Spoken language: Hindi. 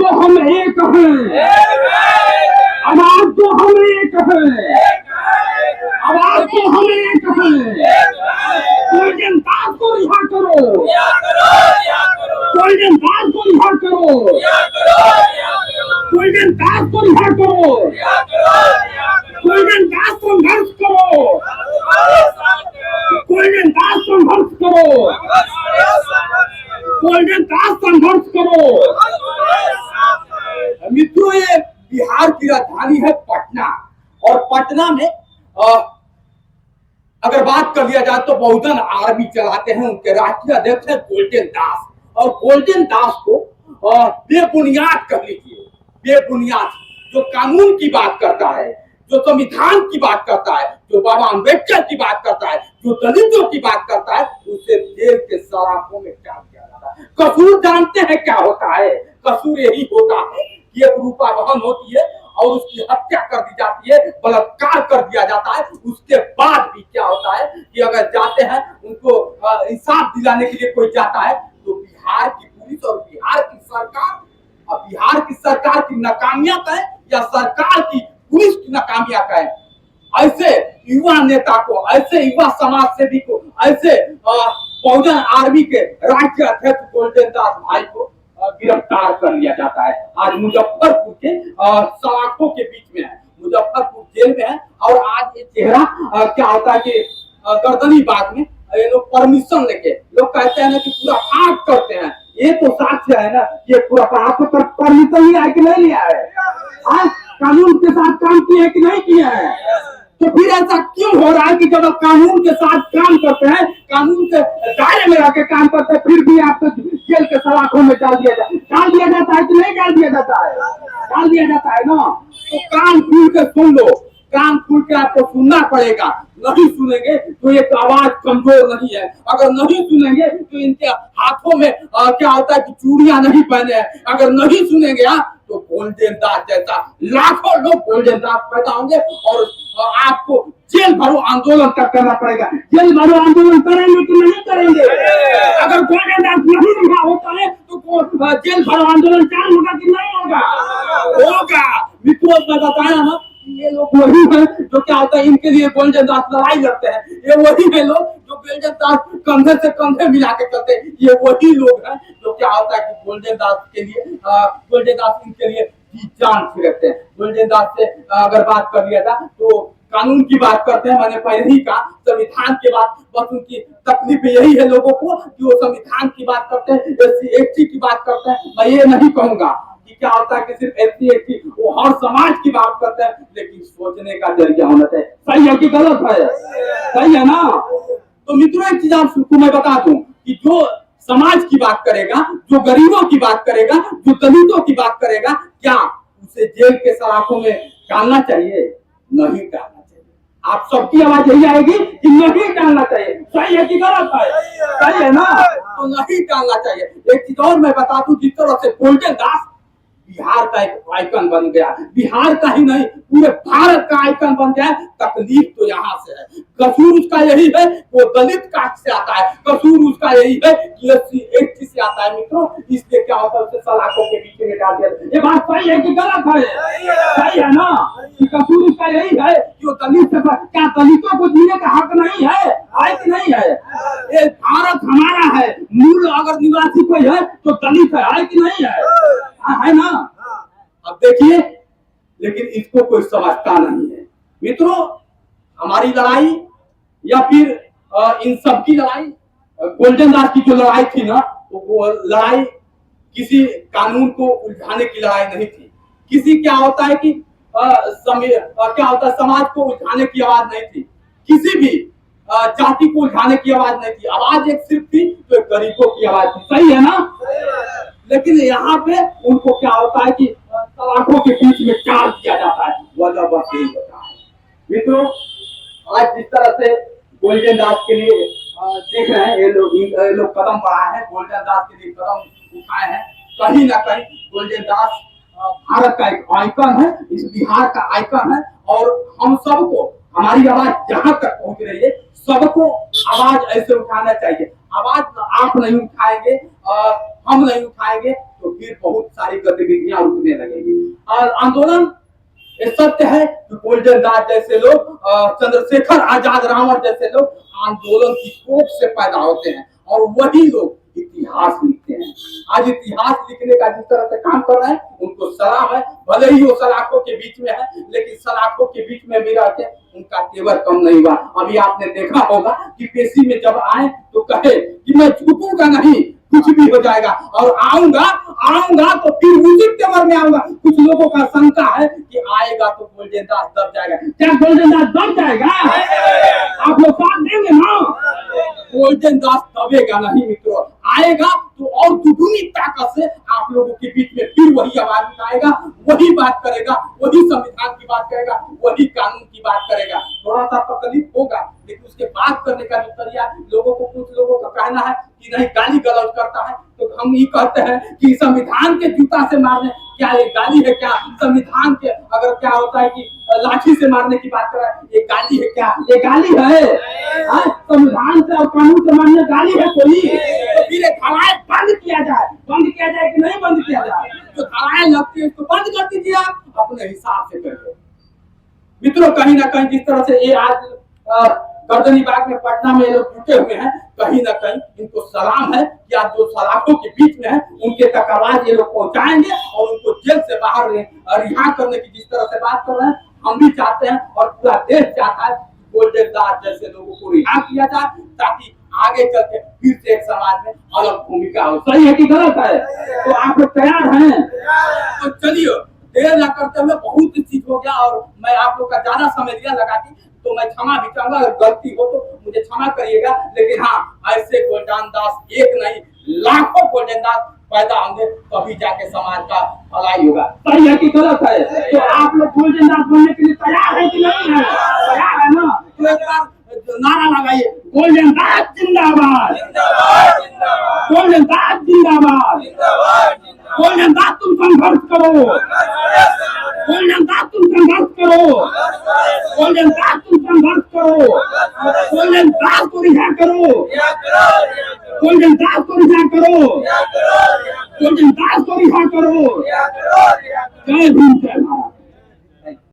तो हम एक हैं, आवाज तो हम एक हैं, आवाज तो हम एक हैं। गोल्डन दास को रिहा करो, गोल्डन दास को रिहा करो, गोल्डन दास को रिहा करो, गोल्डन दास संघर्ष करो, गोल्डन दास संघर्ष करो, गोल्डन दास संघर्ष करो। मित्रों, ये बिहार की राजधानी है पटना, और पटना में अगर बात कर लिया जाए तो बहुजन आर्मी चलाते हैं, उनके राष्ट्रीय अध्यक्ष है गोल्डन दास। और गोल्डन दास को बेबुनियाद कह लीजिए, बेबुनियाद, जो कानून की बात करता है, जो संविधान की बात करता है, जो बाबा अम्बेडकर की बात करता है, जो दलितों की बात करता है, उसे जेल के सलाखों में डाल दिया जाता है। कसूर जानते हैं क्या होता है? कसूर यही होता है कि एक रूपा बहन होती है और उसकी हत्या कर दी जाती है, बलात्कार कर दिया जाता है। उसके बाद भी क्या होता है कि अगर जाते हैं उनको इंसाफ दिलाने के लिए कोई जाता है, तो बिहार की पुलिस और बिहार की सरकार की नाकामियां कहें या सरकार की पुलिस की नाकामियां कहें, ऐसे युवा नेता को, ऐसे युवा समाज सेवी को, ऐसे बहुजन आर्मी के राष्ट्रीय अध्यक्ष गोल्डन दास भाई को गिरफ्तार कर लिया जाता है। आज मुजफ्फरपुर के सलाखों के बीच में है, मुजफ्फरपुर जेल में है। और आज ये चेहरा क्या होता है कि गर्दनी बाग में ये लोग परमिशन लेके, लोग कहते हैं ना कि पूरा पाठ करते हैं, ये तो साक्ष्य है ना, ये पूरा पाठ पर परमिशन लिया है कि नहीं लिया है? कानून के साथ काम किया है कि नहीं किया है? तो फिर ऐसा क्यों हो रहा है कि जब आप कानून के साथ काम करते हैं, कानून के दायरे में रह के काम करते हैं, फिर भी आपको जेल के सलाखों में डाल दिया जाता है कि नहीं डाल दिया जाता है? डाल दिया जाता है ना। तो कान खुल के सुन लो, कान खुल के आपको सुनना पड़ेगा। नहीं सुनेंगे तो एक आवाज कमजोर नहीं है, अगर नहीं सुनेंगे तो इनके हाथों में क्या होता है कि चूड़ियां नहीं पहने हैं। अगर नहीं सुनेंगे तो गोल्डन दास जैसा लाखों लोग गोल्डन दास पैदा होंगे और आपको जेल भरो आंदोलन तक करना पड़ेगा। जेल भरो आंदोलन करेंगे कि नहीं करेंगे? अगर गोल्डन दास नहीं रिहा होता है तो जेल भरो आंदोलन चालू होगा कि नहीं होगा? होगा। मित्रों, मैं बताया ना, ये लोग वही है जो क्या होता है, इनके लिए गोल्डन दास लड़ाई लड़ते हैं। ये वही है लोग जो गोल्डन दास कंधे से कंधे मिला के चलते हैं। ये वही लोग हैं जो क्या होता है कि गोल्डन दास के लिए, गोल्डन दास इनके लिए जान छिड़कते हैं। गोल्डन दास से अगर बात कर लिया जाए तो कानून की बात करते हैं, मैंने पहले ही कहा। संविधान की बात, बस उनकी तकलीफ यही है लोगों को कि वो संविधान की बात करते हैं, SC/ST की बात करते हैं। मैं ये नहीं कहूंगा कि क्या होता है कि सिर्फ SC/ST, वो हर समाज की बात करते हैं, लेकिन सोचने का जरिया होना चाहिए। सही है कि गलत है? सही है ना? तो मित्रों, एक चीज आपको मैं बता दूं कि जो समाज की बात करेगा, जो गरीबों की बात करेगा, जो दलितों की बात करेगा, क्या उसे जेल के सलाखों में डालना चाहिए? नहीं डालना चाहिए। आप सबकी आवाज यही आएगी कि नहीं डालना चाहिए। सही है कि गलत है? सही है ना? तो नहीं डालना चाहिए। एक चीज और मैं बता दूं, जिस तरह से गोल्डन दास बिहार का एक आइकन बन गया, बिहार का ही नहीं पूरे भारत का आइकन बन गया, तकलीफ तो यहाँ से है। कसूर उसका यही है, वो दलित कास्ट से आता है। कसूर उसका यही है कि SC/ST से आता है। मित्रों, इसलिए क्या होता है, उसे सलाखों के बीच में डाल दिया। ये बात सही है कि गलत है? सही है ना? कि कसूर उसका यही है कि वो दलित से, क्या दलितों को जीने का हक नहीं है? है कि नहीं है? ये भारत हमारा है, मूल अगर निवासी कोई है तो दलित है कि नहीं है? है ना? अब देखिए, लेकिन इसको कोई समझता नहीं है। मित्रों, हमारी लड़ाई या फिर इन सब की लड़ाई, गोल्डन दास की जो लड़ाई थी ना, तो वो लड़ाई किसी कानून को उलझाने की लड़ाई नहीं थी। किसी क्या होता है कि क्या होता है, समाज को उलझाने की आवाज नहीं थी, किसी भी जाति को उलझाने की आवाज नहीं थी। आवाज एक सिर्फ थी, तो गरीबों की आवाज थी। सही है ना? लेकिन यहाँ पे उनको क्या होता है कि सलाखों के बीच में डाल दिया जाता है। वजह बस यही होता है। मित्रों, आज जिस तरह से गोल्डन दास के लिए देख रहे हैं, ये लोग कदम बढ़ाए हैं, गोल्डन दास के लिए कदम उठाए हैं। कहीं ना कहीं गोल्डन दास भारत का एक आइकन है, इस बिहार का आइकन है। और हम सबको, हमारी आवाज जहां तक पहुंच रही है, सबको आवाज ऐसे उठाना चाहिए। आवाज आप नहीं उठाएंगे, हम नहीं उठाएंगे, तो फिर बहुत सारी गतिविधियां रुकने लगेगी। और आंदोलन, ये सत्य है कि गोल्डन दास जैसे लोग, चंद्रशेखर आजाद, रावण जैसे लोग आंदोलन की कोख से पैदा होते हैं और वही लोग इतिहास लिखते हैं। आज इतिहास लिखने का जिस तरह से काम कर रहे हैं उनको सलाम है, भले ही वो सलाखों के बीच में है, लेकिन सलाखों के बीच में भी रहते उनका तेवर कम नहीं हुआ। अभी आपने देखा होगा कि पेशी में जब आए तो कहे कि मैं झूठूंगा नहीं, कुछ भी हो जाएगा, और आऊंगा तो फिर उसी तेवर में आऊंगा। कुछ लोगों का शंका है कि आएगा तो गोल्डन दास दब जाएगा। क्या गोल्डन दास दब जाएगा? आप लोग साथ देंगे ना? गोल्डन दास दबेगा नहीं मित्रों, आएगा तो और दुगुनी ताकत से आप लोगों के बीच में फिर वही आवाज उठाएगा, वही बात करेगा, वही संविधान की बात करेगा, वही कानून की बात करेगा। थोड़ा सा तकलीफ होगा, लेकिन उसके बात करने का जो तरीका, लोगों को, कुछ लोगों का कहना है कि नहीं गाली गलौज करता है, तो हम ये कहते हैं कि संविधान के जूता से मारने, क्या ये गाली है? क्या संविधान के, अगर क्या होता है कि लाठी से मारने की बात कर रहा है, ये गाली है क्या? ये गाली है? संविधान से और कानून से मारने गाली है कोई? तो फिर धाराएं बंद किया जाए कि नहीं बंद किया जाए? जो धाराएं लगती है उसको बंद कर दीजिए, आप अपने हिसाब से करिए। मित्रों, कहीं ना कहीं जिस तरह से ये आज गर्दनी बाग में, पटना में लोग जुटे हुए हैं, कहीं ना कहीं इनको सलाम है कि आज जो सलाखों के बीच में है उनके तक आवाज ये लोग पहुंचाएंगे और उनको जेल से बाहर रिहा करने की जिस तरह से बात कर रहे हैं, हम भी चाहते हैं और पूरा देश चाहता है गोल्डन दास जैसे लोगों को रिहा किया जाए, ताकि आगे चल के फिर से एक समाज में अलग भूमिका हो। सही है कि गलत है? तो आप लोग तैयार हैं? तो चलिए, देर न करते हुए, बहुत चीज हो गया और मैं आप लोग का ज्यादा समय दिया लगा दी, तो मैं क्षमा भी चाहूंगा, अगर गलती हो तो मुझे क्षमा करिएगा। लेकिन हाँ, ऐसे गोल्डन दास एक नहीं, लाखों गोल्डन दास पैदा होंगे, तभी जाके समाज का भलाई होगा। सही है कि गलत है? तो आप लोग गोल्डन दास बनने के लिए तैयार है कि नहीं है? तैयार है ना? तो एक बार नारा लगाइए, गोल्डन दास जिंदाबाद, गोल्डन दास जिंदाबाद, गोल्डन दास तुम संघर्ष करो, गोल्डन दास तुम संघर्ष करो, गोल्डन दास तुम संघर्ष करो, गोल्डन दास को रिहा करो, गोल्डन दास को रिहा करो, गोल्डन दास को रिहा करो। जय भीम, जय भारत।